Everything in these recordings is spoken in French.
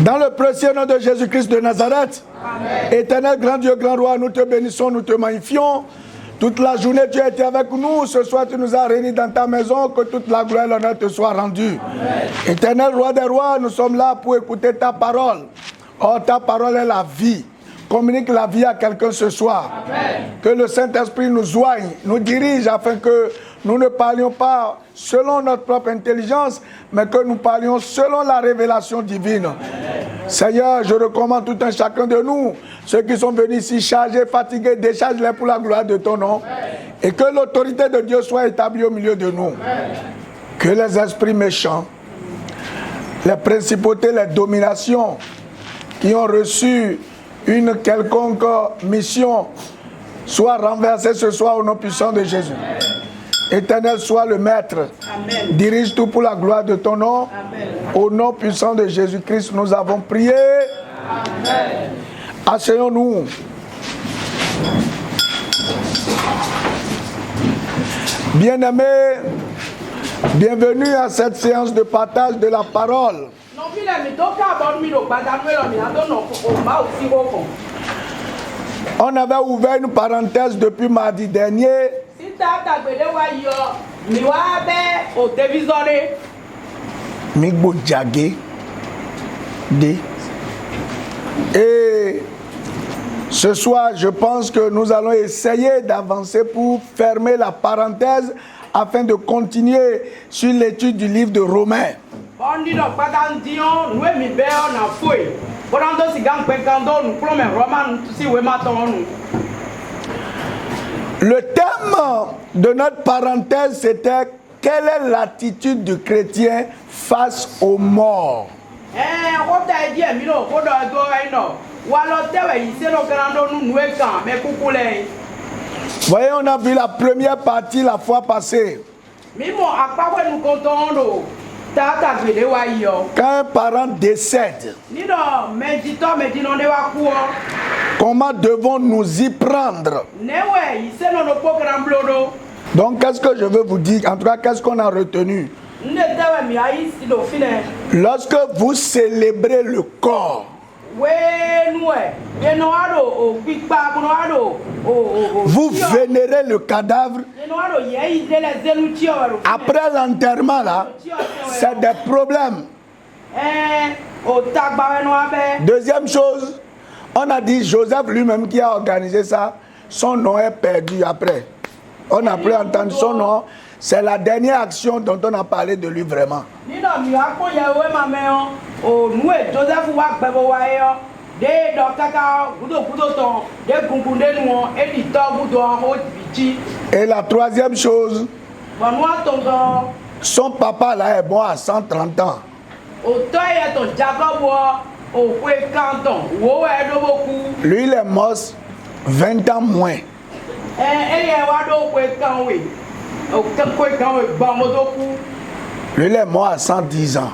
Dans le précieux nom de Jésus-Christ de Nazareth, Amen. Éternel, grand Dieu, grand roi, nous te bénissons, nous te magnifions. Toute la journée, tu as été avec nous. Ce soir, tu nous as réunis dans ta maison. Que toute la gloire et l'honneur te soient rendus. Amen. Éternel, roi des rois, nous sommes là pour écouter ta parole. Oh, ta parole est la vie. Communique la vie à quelqu'un ce soir. Amen. Que le Saint-Esprit nous soigne, nous dirige afin que nous ne parlions pas selon notre propre intelligence, mais que nous parlions selon la révélation divine. Amen. Seigneur, je recommande tout un chacun de nous, ceux qui sont venus ici chargés, fatigués, décharge-les pour la gloire de ton nom. Amen. Et que l'autorité de Dieu soit établie au milieu de nous. Amen. Que les esprits méchants, les principautés, les dominations qui ont reçu une quelconque mission soient renversées ce soir au nom puissant de Jésus. Amen. Éternel, sois le maître. Amen. Dirige tout pour la gloire de ton nom. Amen. Au nom puissant de Jésus-Christ, nous avons prié. Amen. Asseyons-nous. Bien-aimés, bienvenue à cette séance de partage de la parole. On avait ouvert une parenthèse depuis mardi dernier. Migbo Djagé. Et ce soir, je pense que nous allons essayer d'avancer pour fermer la parenthèse afin de continuer sur l'étude du livre de Romains. Le thème de notre parenthèse, c'était quelle est l'attitude du chrétien face aux morts. Voyez, on a vu la première partie la fois passée. Quand un parent décède, comment devons-nous y prendre? Donc, qu'est-ce que je veux vous dire? En tout cas, qu'est-ce qu'on a retenu? Lorsque vous célébrez le corps, vous vénérez le cadavre. Après l'enterrement, là, c'est des problèmes. Deuxième chose, on a dit Joseph lui-même qui a organisé ça, son nom est perdu après. On n'a plus entendu son nom. C'est la dernière action dont on a parlé de lui vraiment. Et la troisième chose, son papa là est bon à 130 ans. Lui il est mort 20 ans moins. Lui il est mort à 110 ans.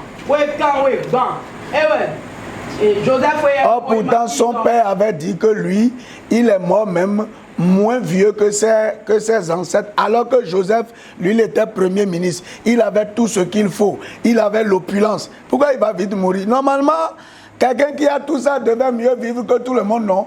Or pourtant son père avait dit que lui, il est mort même moins vieux que ses ancêtres, alors que Joseph, lui, il était premier ministre. Il avait tout ce qu'il faut. Il avait l'opulence. Pourquoi il va vite mourir? Normalement, quelqu'un qui a tout ça devait mieux vivre que tout le monde, non?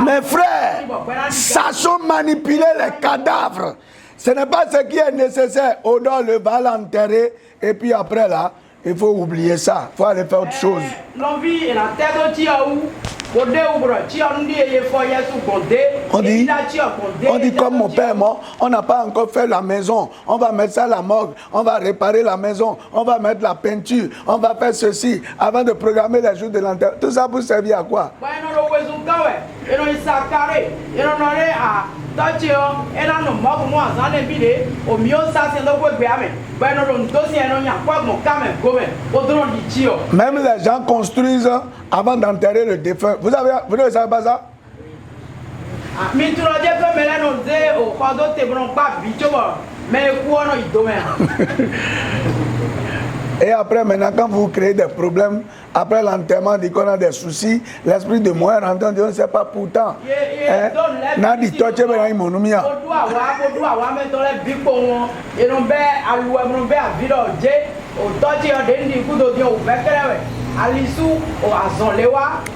Mes frères, sachons manipuler les cadavres. Ce n'est pas ce qui est nécessaire. On doit le va l'enterrer et puis après là, il faut oublier ça. Il faut aller faire autre chose. On dit comme mon père est mort, on n'a pas encore fait la maison. On va mettre ça à la morgue, on va réparer la maison, on va mettre la peinture, on va faire ceci avant de programmer les jours de l'enterrement. Tout ça pour servir à quoi? Même les gens construisent avant d'enterrer le défunt. Vous ne savez pas ça? Et après, maintenant, quand vous créez des problèmes, après l'enterrement, dit qu'on a des soucis, l'esprit de moi rentre, on ne sait pas pourtant.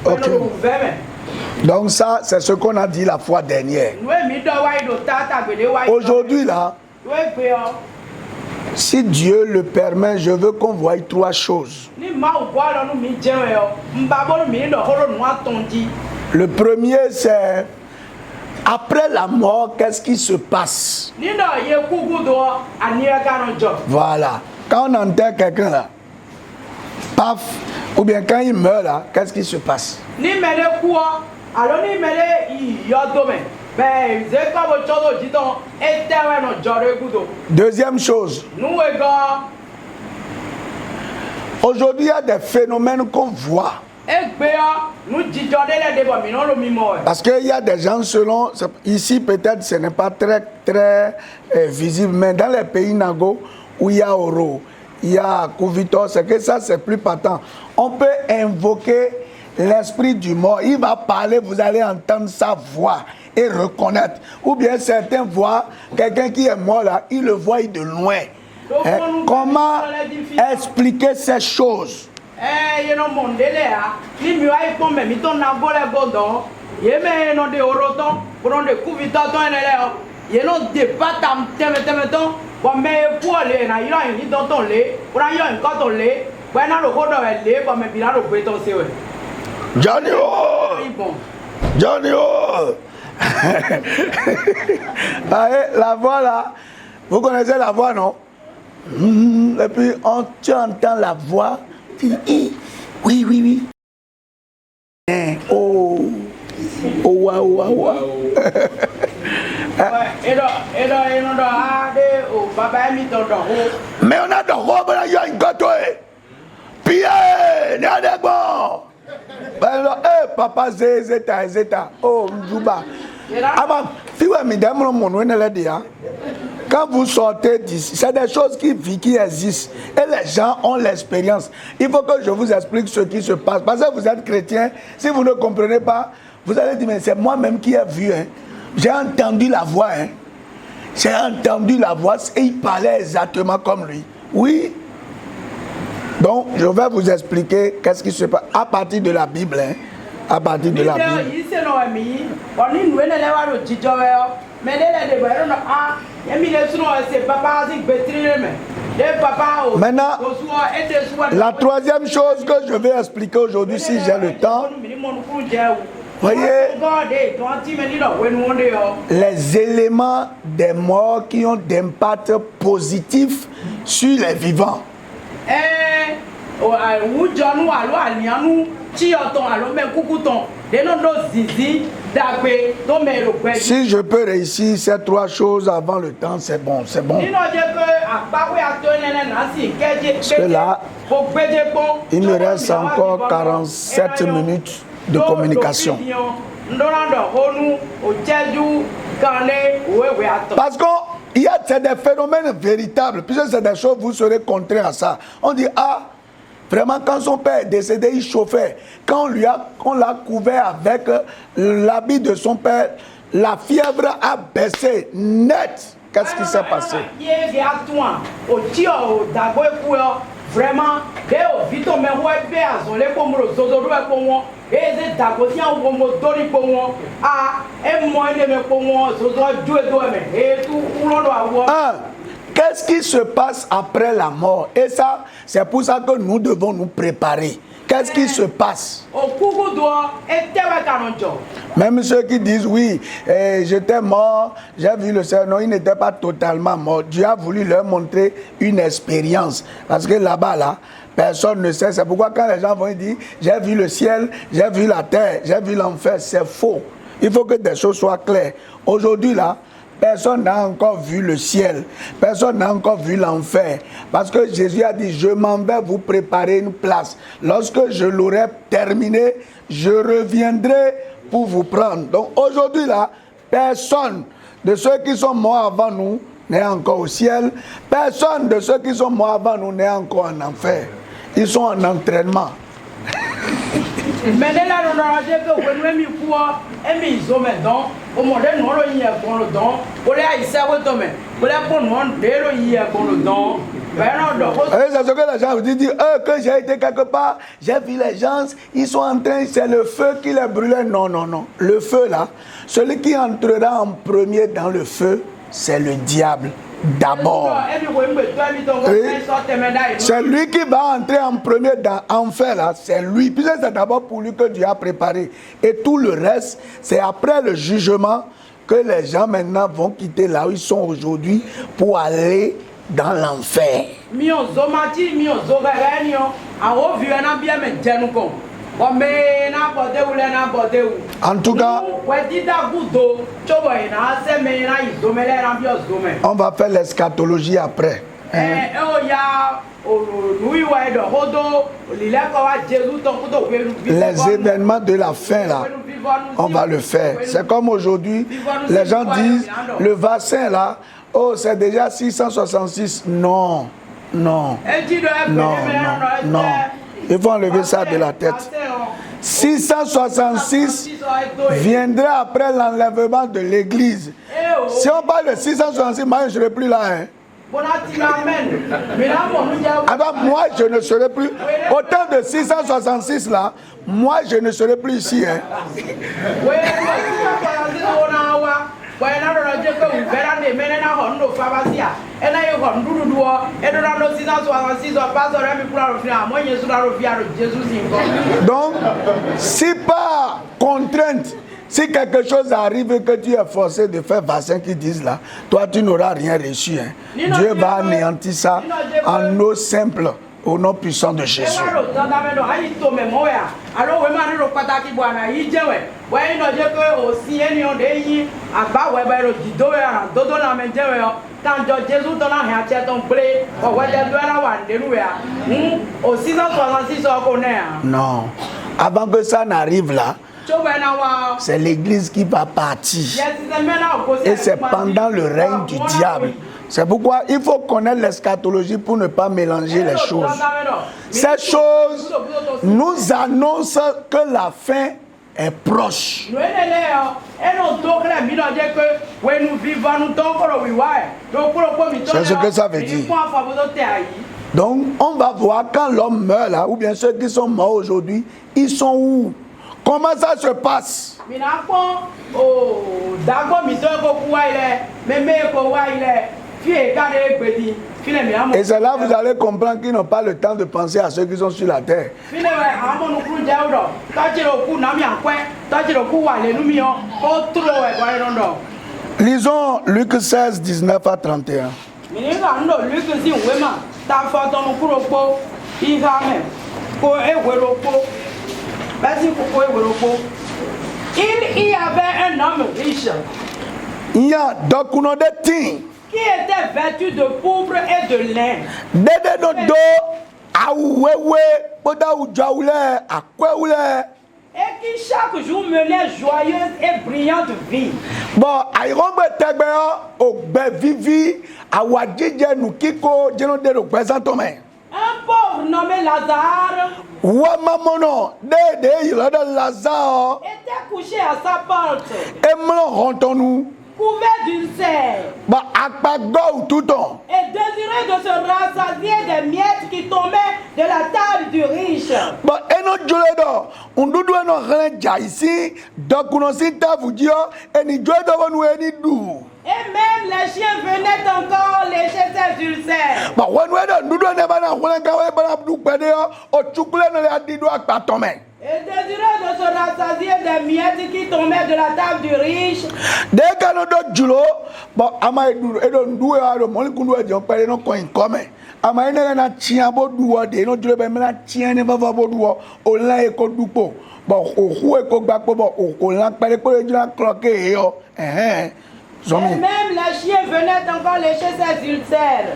Okay. Donc ça, c'est ce qu'on a dit la fois dernière. Aujourd'hui, là, si Dieu le permet, je veux qu'on voie trois choses. Le premier, c'est après la mort, qu'est-ce qui se passe? Voilà. Quand on enterre quelqu'un là, paf, ou bien quand il meurt là, qu'est-ce qui se passe? Deuxième chose. Aujourd'hui, il y a des phénomènes qu'on voit. Parce qu'il y a des gens selon... Ici, peut-être, ce n'est pas très visible, mais dans les pays Nago, où il y a Oro, il y a Kuvito, c'est que ça, c'est plus patent. On peut invoquer l'esprit du mort. Il va parler, vous allez entendre sa voix et reconnaître. Ou bien certains voient quelqu'un qui est mort là, ils le voient de loin. Comment expliquer ces choses? Johnny O! Johnny O! La voix là, vous connaissez la voix, non? Et puis tu entends la voix, tu dis oui. Oh, waouh. Mais on a de robes là, il y a une gâteau. Pierre, il y a des bons. Papa Zeta. Oh, Mjouba. Quand vous sortez d'ici, c'est des choses qui existent. Et les gens ont l'expérience. Il faut que je vous explique ce qui se passe. Parce que vous êtes chrétien, si vous ne comprenez pas, vous allez dire, mais c'est moi-même qui ai vu. Hein. J'ai entendu la voix. Hein. J'ai entendu la voix et il parlait exactement comme lui. Oui. Donc, je vais vous expliquer qu'est-ce qui se passe à partir de la Bible. Hein. À partir de la Bible. Maintenant, la troisième chose que je vais expliquer aujourd'hui, si j'ai le temps, voyez, les éléments des morts qui ont d'impact positif sur les vivants. Si je peux réussir ces trois choses avant le temps, c'est bon. Parce que là, il me reste encore 47 minutes de communication. Parce qu'il y a des phénomènes véritables, puisque c'est des choses, vous serez contraints à ça. On dit, vraiment, quand son père est décédé, il chauffait. Quand on l'a couvert avec l'habit de son père, la fièvre a baissé net. Qu'est-ce qui s'est passé? Vraiment, qu'est-ce qui se passe après la mort? Et ça, c'est pour ça que nous devons nous préparer. Qu'est-ce qui se passe? Même ceux qui disent oui, j'étais mort, j'ai vu le Seigneur. Non, il n'était pas totalement mort. Dieu a voulu leur montrer une expérience. Parce que là-bas, personne ne sait. C'est pourquoi quand les gens vont dire, j'ai vu le ciel, j'ai vu la terre, j'ai vu l'enfer, c'est faux. Il faut que des choses soient claires. Aujourd'hui, là, personne n'a encore vu le ciel. Personne n'a encore vu l'enfer. Parce que Jésus a dit, je m'en vais vous préparer une place. Lorsque je l'aurai terminé, je reviendrai pour vous prendre. Donc aujourd'hui là, personne de ceux qui sont morts avant nous n'est encore au ciel. Personne de ceux qui sont morts avant nous n'est encore en enfer. Ils sont en entraînement. C'est ce que les gens vous disent, que j'ai été quelque part, j'ai vu les gens, ils sont en train, c'est le feu qui les brûlait. Non, non, non. Le feu là, celui qui entrera en premier dans le feu, c'est le diable. D'abord, c'est lui qui va entrer en premier dans l'enfer là, c'est lui, puisque c'est d'abord pour lui que Dieu a préparé. Et tout le reste, c'est après le jugement que les gens maintenant vont quitter là où ils sont aujourd'hui pour aller dans l'enfer. En tout cas, on va faire l'eschatologie après. Les événements de la fin là, on va le faire. C'est comme aujourd'hui, les gens disent, le vaccin là, oh c'est déjà 666. Non, non, non, non, non. Il faut enlever ça de la tête. 666 viendra après l'enlèvement de l'église. Si on parle de 666, moi je ne serai plus là. Hein. Alors moi je ne serai plus. Autant de 666 là, moi je ne serai plus ici. Hein. Donc, si par contrainte, si quelque chose arrive et que tu es forcé de faire vaccin qui disent là, toi tu n'auras rien reçu. Hein. Dieu va anéantir ça en eau simple. Au nom puissant de Jésus. Non. Avant que ça n'arrive là, c'est l'église qui va partir. Et c'est pendant le règne du diable. C'est pourquoi il faut connaître l'eschatologie pour ne pas mélanger les choses. Ces choses nous annoncent que la fin est proche. C'est ce que ça veut dire. Donc, on va voir quand l'homme meurt là, ou bien ceux qui sont morts aujourd'hui, ils sont où? Comment ça se passe? Et c'est là que vous allez comprendre qu'ils n'ont pas le temps de penser à ceux qui sont sur la terre. Lisons Luc 16, 19 à 31. Il y avait un homme riche qui était vêtu de pourpre et de lin. Et qui chaque jour menait joyeuse et brillante vie. Bon, un pauvre nommé Lazare était couché à sa porte, couvert d'une serre, et désiré de se rassasier des miettes qui tombaient de la table du riche. Et même les chiens venaient encore lécher ses ulcères. Et désiré de se rassasier des miettes qui tombaient de la table du riche. Et même les chiens venaient encore lécher ses ulcères.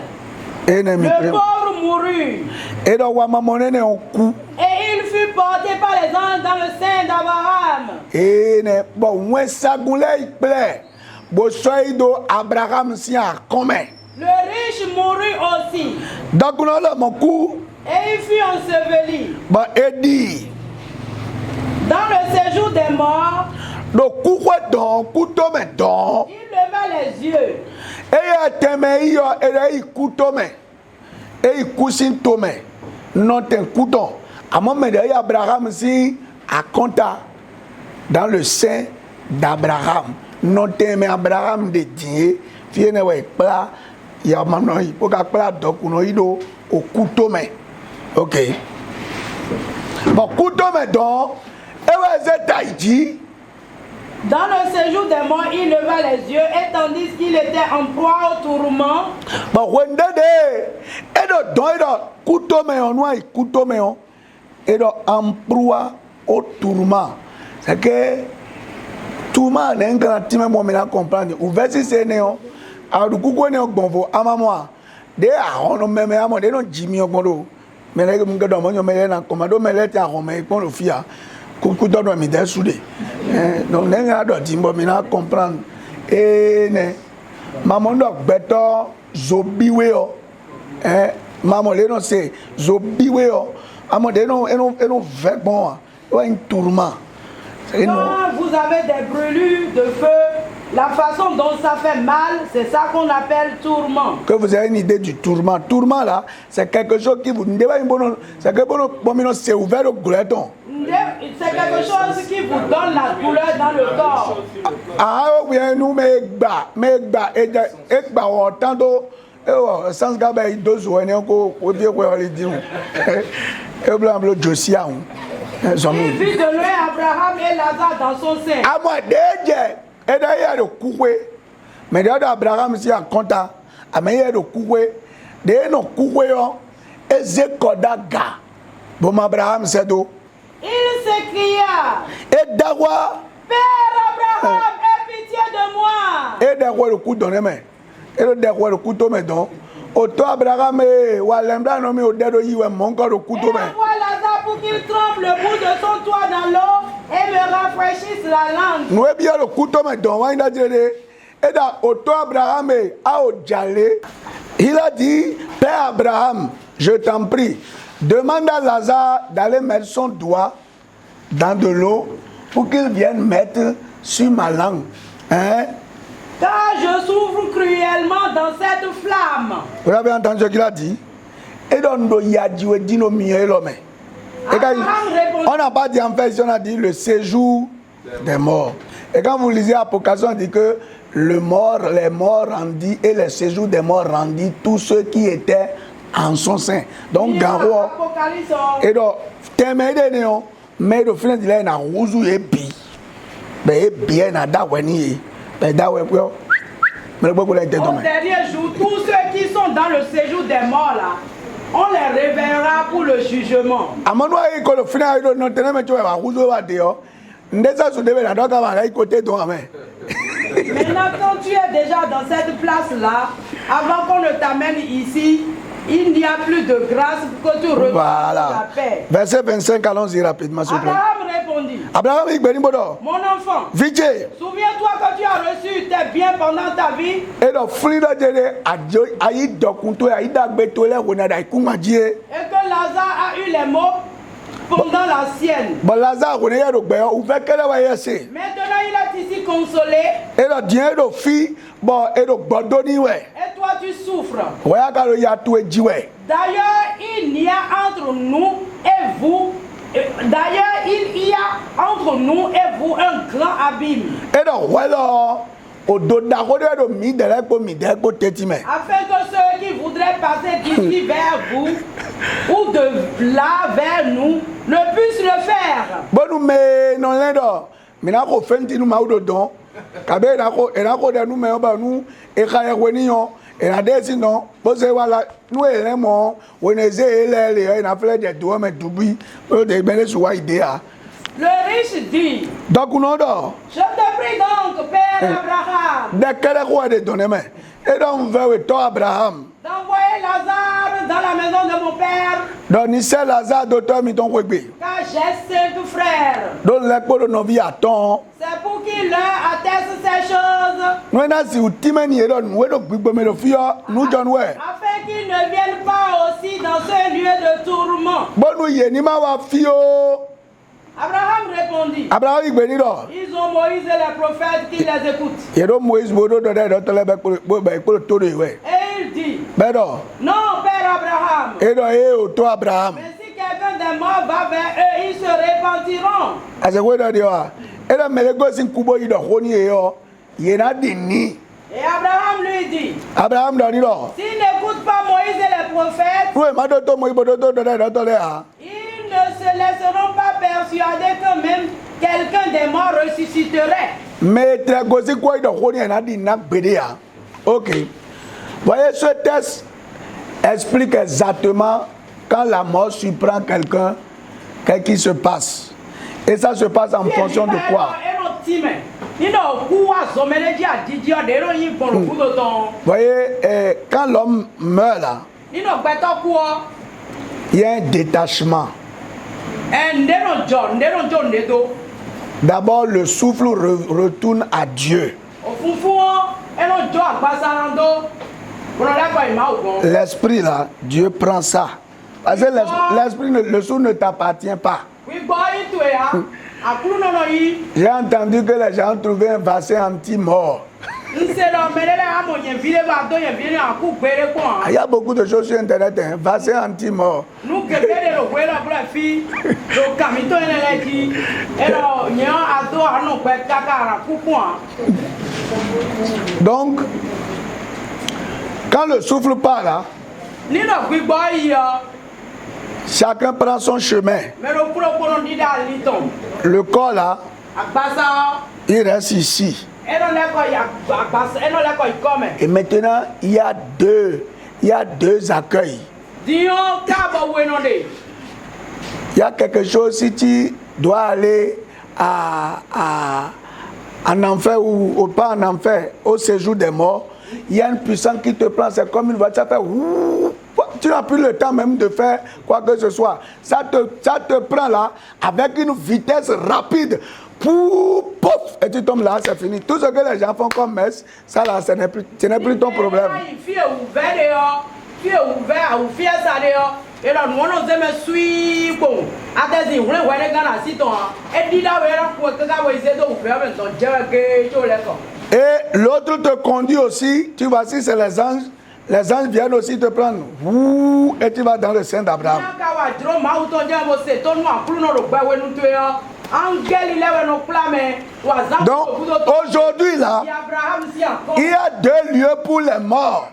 Le pauvre mourut. Et il fut porté par les anges dans le sein d'Abraham. Bosoido Abraham si a commun. Le riche mourut aussi. Donc nous avons mon coup. Et il fut enseveli. Bah Edi. Dans le séjour des morts. Donc coucou donc couteau mais donc. Il leva les yeux. Et il t'aimait et il couteau mais. Et il cousin tomé. Non t'es couteau. À mon moment Abraham si a compta dans le sein d'Abraham. Non t'aimais Abraham de Dieu. Fiene ouais plat. Il y a maintenant il faut qu'à plat donc on a ido au couteau mais. Ok. Bon couteau mais donc. Et ouais c'est Taïdi. Dans le séjour des morts, il leva les yeux et tandis qu'il était en proie au tourment. Bon, when et donc couteau mais on noie couteau mais on et donc en proie au tourment. C'est que tourment n'est qu'un petit moment mais là comprendre. Ou verset c'est néon. Alors du coup on est au bon vo amamoi. Des on même amon des non Jimmy au bon. Mais là que mon gars dans mon mais là commando mais là t'as romé pour le fia. Coucou dans le midé soudé. Donc n'est pas de dimbo mais là comprendre. Et ne maman doit beto zobiweo. Maman les non c'est zobiweo. Maman les non fait bon. Un tourment. Quand vous avez des brûlures de feu, la façon dont ça fait mal, c'est ça qu'on appelle tourment. Que vous avez une idée du tourment. Tourment là, c'est quelque chose qui vous c'est que bon c'est ouvert au glouton. C'est quelque chose qui vous donne la douleur dans le corps. Ah oui, nous mais autant de sans gaber deux jours et encore au vieux quoi les dire. Et blanc Josia. Il vit de loin Abraham et Lazare dans son sein. Ah moi déjà et d'ailleurs le coué. Mais d'ailleurs Abraham si en compte à meilleur le coué. De no coué et Zekodaga. Bon Abraham c'est do. Il s'écria. Et d'avoir Père Abraham, aie pitié de moi. Et d'avoir le coup donné mais. Et d'avoir le couteau mais donc. Auto Abraham et Walembra nommé au dedo yiwe mon corps le couteau mais. Envoie Lazare pour qu'il trempe le bout de son toit dans l'eau et me rafraîchisse la langue. Nous est bien le couteau mais donc il a dit et dans auto Abraham et a Odjalé. Il a dit Père Abraham, je t'en prie, demande à Lazare d'aller mettre son doigt dans de l'eau pour qu'il vienne mettre sur ma langue. Hein? Car je souffre cruellement dans cette flamme. Vous avez entendu ce qu'il a dit? Et donc, il a dit, on n'a pas dit en fait, on a dit le séjour des morts. Et quand vous lisez Apocalypse, on dit que les morts rendit et le séjour des morts rendit tous ceux qui étaient en son sein. Donc, Garo. Et donc, mais le final de l'année, on a bi. Mais bien, à Daweni. Mais Daweni, au dernier jour, tous ceux qui sont dans le séjour des morts là, on les réveillera pour le jugement. Maintenant, quand tu es déjà dans cette place là, avant qu'on ne t'amène ici, il n'y a plus de grâce pour que tu retrouves la paix. Verset 25, allons-y rapidement. Abraham répondit. Abraham, mon enfant, souviens-toi que tu as reçu tes biens pendant ta vie. Et que Lazare a eu les mots pendant la sienne. Maintenant il est ici consolé. Et toi tu souffres. D'ailleurs il y a entre nous et vous. D'ailleurs il y a entre nous et vous un grand abîme. Afin que ceux qui voudraient passer d'ici vers vous ou de là vers nous ne puissent le faire. Le riche dit, je te prie donc, Père Abraham, d'envoyer Lazare dans la maison de mon père, car j'ai 5 frères. C'est pour qui leur atteste ces choses, Nous avons si vous timeni et nous nous John ouais. afin qu'ils ne viennent pas aussi dans ce lieu de tourment. Bon nous yeni ma wa fio. Abraham répondit, Abraham igbeni do. ils ont Moïse et les prophètes qui les écoutent. Yero Moïse bodo do de do tele be ko to do we. Et il dit, Bedo. non, Père Abraham, E do e o to Abraham. mais si quelqu'un des morts va vers eux, ils se repentiront. Ase we do de wa. E do mele go sin kubo yi do honi e yo. Yena dini. Et Abraham lui dit, Abraham do ni do. s'ils n'écoutent pas Moïse et les prophètes, We ma do to Moïse bodo do de do tele ha. ils ne se laisseront pas persuader que même quelqu'un des morts ressusciterait. Mais très gosi quoi de honi na di na gbede ya. OK. Voyez ce texte explique exactement quand la mort surprend quelqu'un, qu'est-ce qui se passe. Et ça se passe en fonction de quoi? Voyez, quand l'homme meurt là, il y a un détachement. D'abord, le souffle retourne à Dieu. L'esprit là, Dieu prend ça. Parce que l'esprit, le souffle ne t'appartient pas. J'ai entendu que les gens ont trouvé un vaccin anti-mort. Il y a beaucoup de choses sur Internet, un vaccin anti-mort. Donc, quand le souffle part là, chacun prend son chemin. Le corps là, il reste ici. Et maintenant, il y a deux accueils. Il y a quelque chose, si tu dois aller en enfer ou pas en enfer, au séjour des morts, il y a une puissance qui te prend, c'est comme une voiture, ça fait ouh, tu n'as plus le temps même de faire quoi que ce soit. Ça te prend là avec une vitesse rapide. Pouf, et tu tombes là, c'est fini. Tout ce que les gens font comme messe, ça là, ce n'est plus ton problème. Et l'autre te conduit aussi, tu vois si c'est les anges viennent aussi te prendre. Ouh, et tu vas dans le sein d'Abraham. Donc aujourd'hui là, il y a deux lieux pour les morts.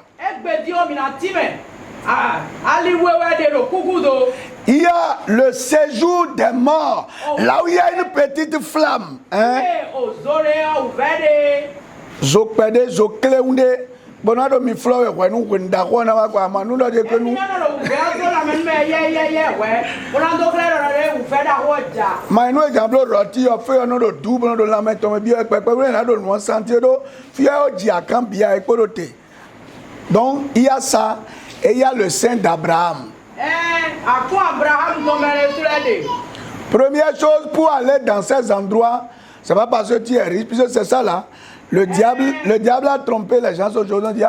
Il y a le séjour des morts, là où il y a une petite flamme. Hein? Bonado mi flower when when da kona wa kwa manu do de kenu ma no example roti o fe no do du no do la meto me bi e pepe we na do no santie do fi o ji akan bia e porote. Donc il y a ça et il y a le sein d'Abraham. Première chose pour aller dans ces endroits, c'est pas parce que tu es riche, puisque c'est ça là. Le diable a trompé les gens aujourd'hui. On dit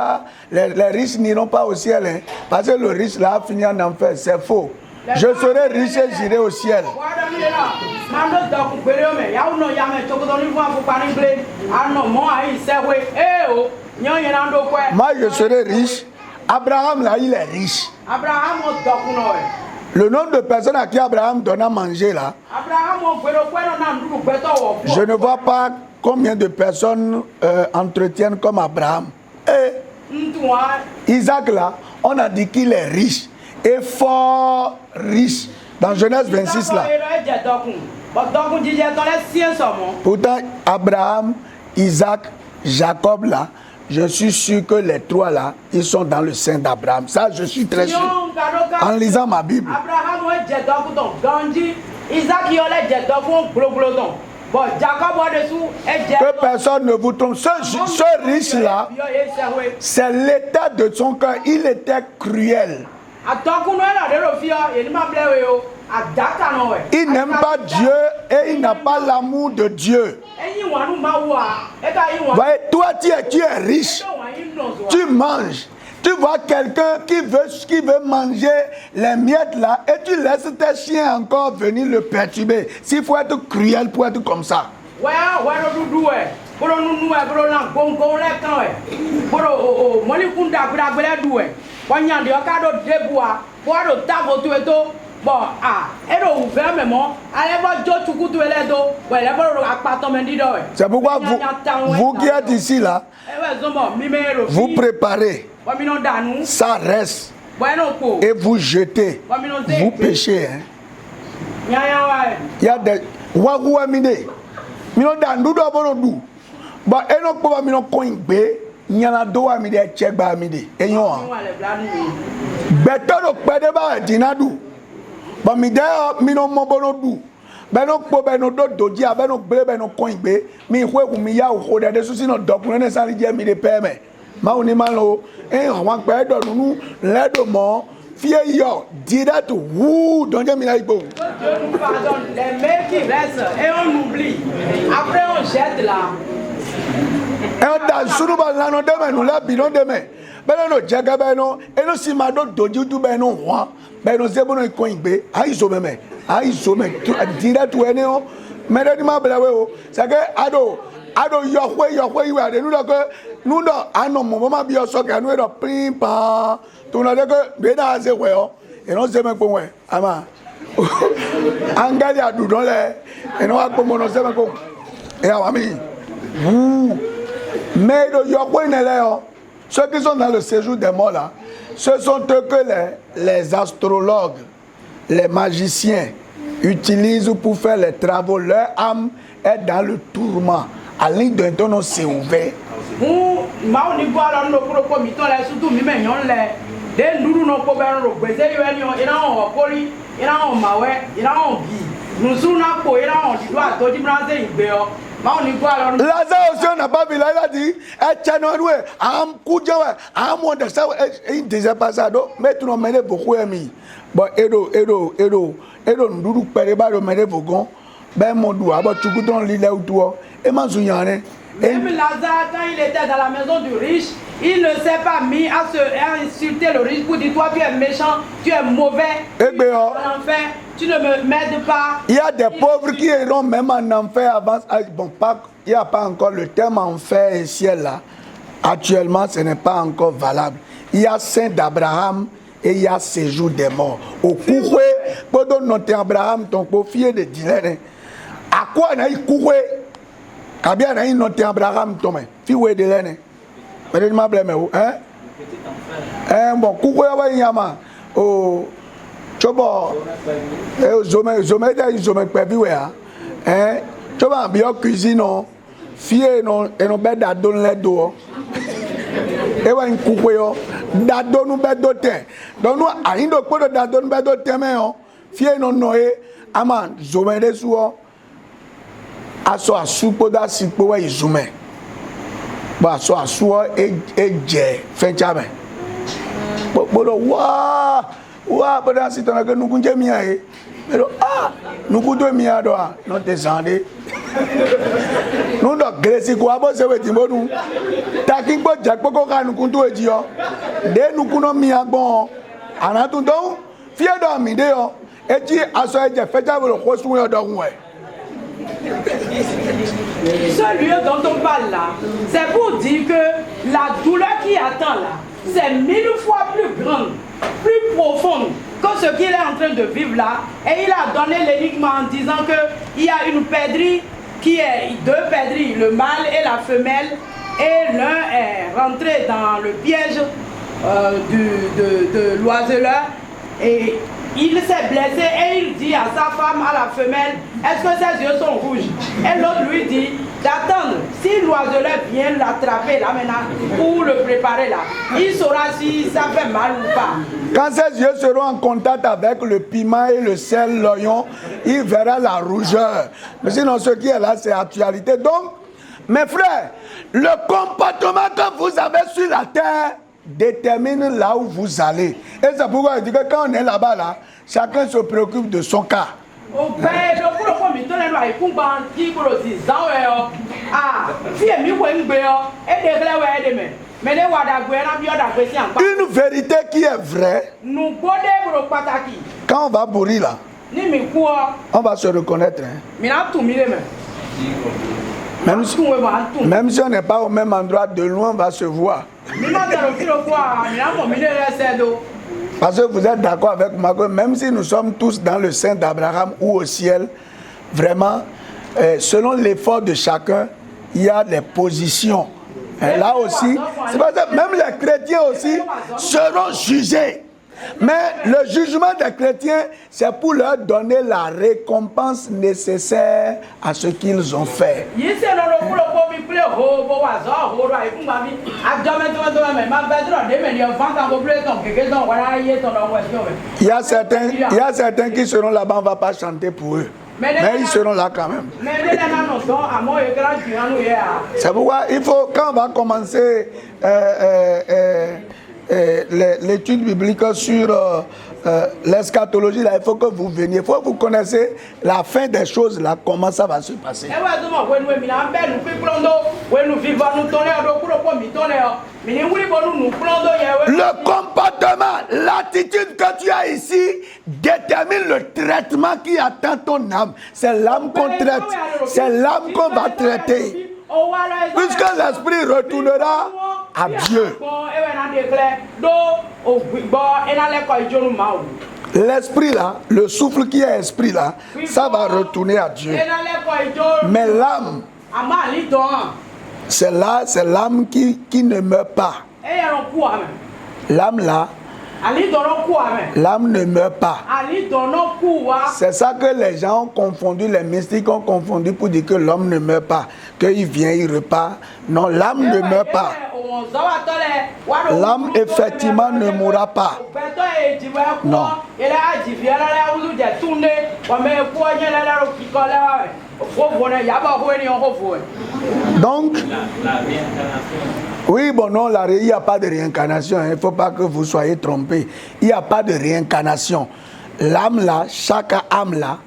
les riches n'iront pas au ciel, hein, parce que le riche là a fini en enfer. C'est faux. Je serai riche et j'irai au ciel. Moi je serai riche. Abraham là il est riche. Le nombre de personnes à qui Abraham donne à manger là, je ne vois pas combien de personnes entretiennent comme Abraham. Et Isaac là, on a dit qu'il est riche et fort riche. Dans Genèse 26 là. Pourtant Abraham, Isaac, Jacob là, je suis sûr que les trois là, ils sont dans le sein d'Abraham. Ça, je suis très sûr. En lisant ma Bible. Que personne ne vous trompe. Ce riche là, c'est l'état de son cœur. Il était cruel. Il n'aime pas Dieu et il n'a pas l'amour de Dieu. Voyez, toi tu es riche, tu manges. Tu vois quelqu'un qui veut manger les miettes là et tu laisses tes chiens encore venir le perturber. S'il faut être cruel pour être comme ça. C'est pourquoi vous qui êtes ici là, vous préparez, ça reste, et vous jetez, vous péchez. Hein. Il y a des beno kpo beno do doji abeno gbe beno coin gbe mi hwe ku mi ya o de susi no dokun ne sari je mi de peme ma oni ma lo àwọn pe do nunu le do mo fie yo direct wou don je mi la igbo. Dieu nous pardonne les mecs qui restent et on oublie après on jette là. E da suru ba lanu de menu la bi no de me beno jega beno eno si ma do doji du beno wa beno se bono coin gbe aizo meme aizo me direct we ne o mere di ma bla we o se ke ado yohwe iwe de nu do ke nu do ano mo ma bi o so ke nu do pin pa to na de ke be na se we o e no se me po we ama angali adu don le e no wa po mo no se me ko e awa mi mais do yohwe ne le o ceux qui sont dans le séjour des morts là ce sont eux que les astrologues, les magiciens utilisent pour faire les travaux. Leur âme est dans le tourment. À l'île d'un ton, c'est ouvert. Lazare aussi, on n'a pas vu là, il a dit, il disait pas ça, mais tu n'as mené beaucoup amis. Bon, Edo, nous perdons le mené beaucoup. Ben, mon doigt, tu goûtes dans l'île ou toi, et m'en souviens. Même Lazare, quand il était dans la maison du riche, il ne s'est pas mis à insulter le riche pour dire toi tu es méchant, tu es mauvais, tu es en enfer, tu ne m'aides pas. Il y a des pauvres qui iront même en enfer avant. Bon, il n'y a pas encore le terme enfer et ciel là. Actuellement, ce n'est pas encore valable. Il y a Saint d'Abraham et il y a séjour des morts. Au couroué, pendant notre Abraham, ton pauvre de Dylan, à quoi on a eu couroué? Kabia na inote Abraham tome fi we de lene mais ma bleme o bon kuko ya ba yama o chobo zome pe bi we a choba bi o cuisine o fie no eno be da don le do e wa kuko yo da donu be do te donu ayindo ko da donu be do te me o fie no no e ama zome de su o aso asupo da sipo wa izume ba aso asuo eje fenchame bodo wa boda sitona ke nukunje mia e pero nukudo mia do no descendre no do gresi ko abo se we timonu takin gbo japo ko ka nukunto eji o de nukuno mia gbon anatun don fie do mi de o eji aso eje fenchame ko sun yo do hun e. Ce lieu dont on parle là, c'est pour dire que la douleur qui attend là, c'est 1000 fois plus grande, plus profonde que ce qu'il est en train de vivre là. Et il a donné l'énigme en disant qu'il y a une perdrix qui est deux perdrix, le mâle et la femelle, et l'un est rentré dans le piège de l'oiseleur et il s'est blessé et il dit à sa femme, à la femelle, est-ce que ses yeux sont rouges? Et l'autre lui dit d'attendre, si l'oiseleur vient l'attraper là maintenant pour le préparer là, il saura si ça fait mal ou pas. Quand ses yeux seront en contact avec le piment et le sel, l'oignon, il verra la rougeur. Mais sinon ce qui est là c'est actualité. Donc, mes frères, le comportement que vous avez sur la terre détermine là où vous allez. Et c'est pourquoi je dis que quand on est là-bas, là, chacun se préoccupe de son cas. Une vérité qui est vraie, quand on va mourir là, on va se reconnaître. Hein. Même si on n'est pas au même endroit, de loin on va se voir. Parce que vous êtes d'accord avec moi que même si nous sommes tous dans le sein d'Abraham ou au ciel, vraiment, selon l'effort de chacun, il y a des positions. Et là aussi, c'est parce que même les chrétiens aussi seront jugés. Mais le jugement des chrétiens, c'est pour leur donner la récompense nécessaire à ce qu'ils ont fait. Il y a certains qui seront là-bas, on ne va pas chanter pour eux. Mais ils seront là quand même. C'est pourquoi il faut, quand on va commencer l'étude biblique sur l'eschatologie, là, il faut que vous veniez. Il faut que vous connaissiez la fin des choses, là, comment ça va se passer. Le comportement, l'attitude que tu as ici détermine le traitement qui attend ton âme. C'est l'âme qu'on traite. C'est l'âme qu'on va traiter. Puisque l'esprit retournera à Dieu. L'esprit là, le souffle qui est esprit là, ça va retourner à Dieu. Mais l'âme, c'est l'âme qui ne meurt pas. L'âme là, l'âme ne meurt pas. C'est ça que les gens ont confondu, les mystiques ont confondu pour dire que l'homme ne meurt pas, qu'il vient, il repart. Non, l'âme ne meurt pas. L'âme effectivement ne mourra pas. Non. Donc, oui, bon, non, il n'y a pas de réincarnation. Il ne faut pas que vous soyez trompés. Il n'y a pas de réincarnation. L'âme là, chaque âme là,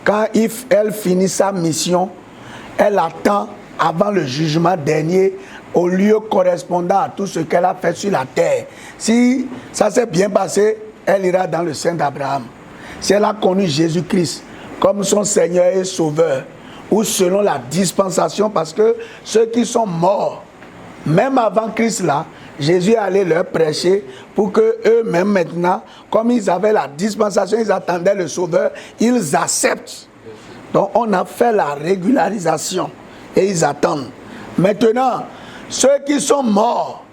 quand elle finit sa mission, elle attend avant le jugement dernier au lieu correspondant à tout ce qu'elle a fait sur la terre. Si ça s'est bien passé, elle ira dans le sein d'Abraham. Si elle a connu Jésus-Christ comme son Seigneur et Sauveur, ou selon la dispensation, parce que ceux qui sont morts, même avant Christ là, Jésus allait leur prêcher pour que eux-mêmes maintenant, comme ils avaient la dispensation, ils attendaient le Sauveur, ils acceptent. Donc on a fait la régularisation et ils attendent. Maintenant, ceux qui sont morts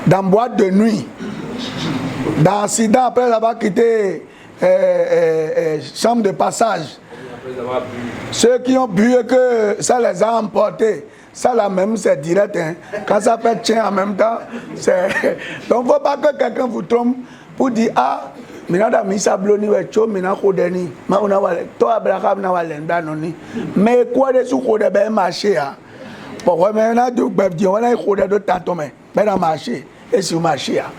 dans boîte de nuit, dans accident après avoir quitté chambre de passage, ceux qui ont bu et que ça les a emportés, ça là même c'est direct. Hein. Quand ça fait tien en même temps, c'est... Donc il ne faut pas que quelqu'un vous trompe pour dire ah, minada misa bloni we cho mina kodeni ma una wale to Abraham na wale ndanoni mais quoi de sou kode be marché ah pour moi na do gbeb di wala kode do tatome be na marché et si marché ah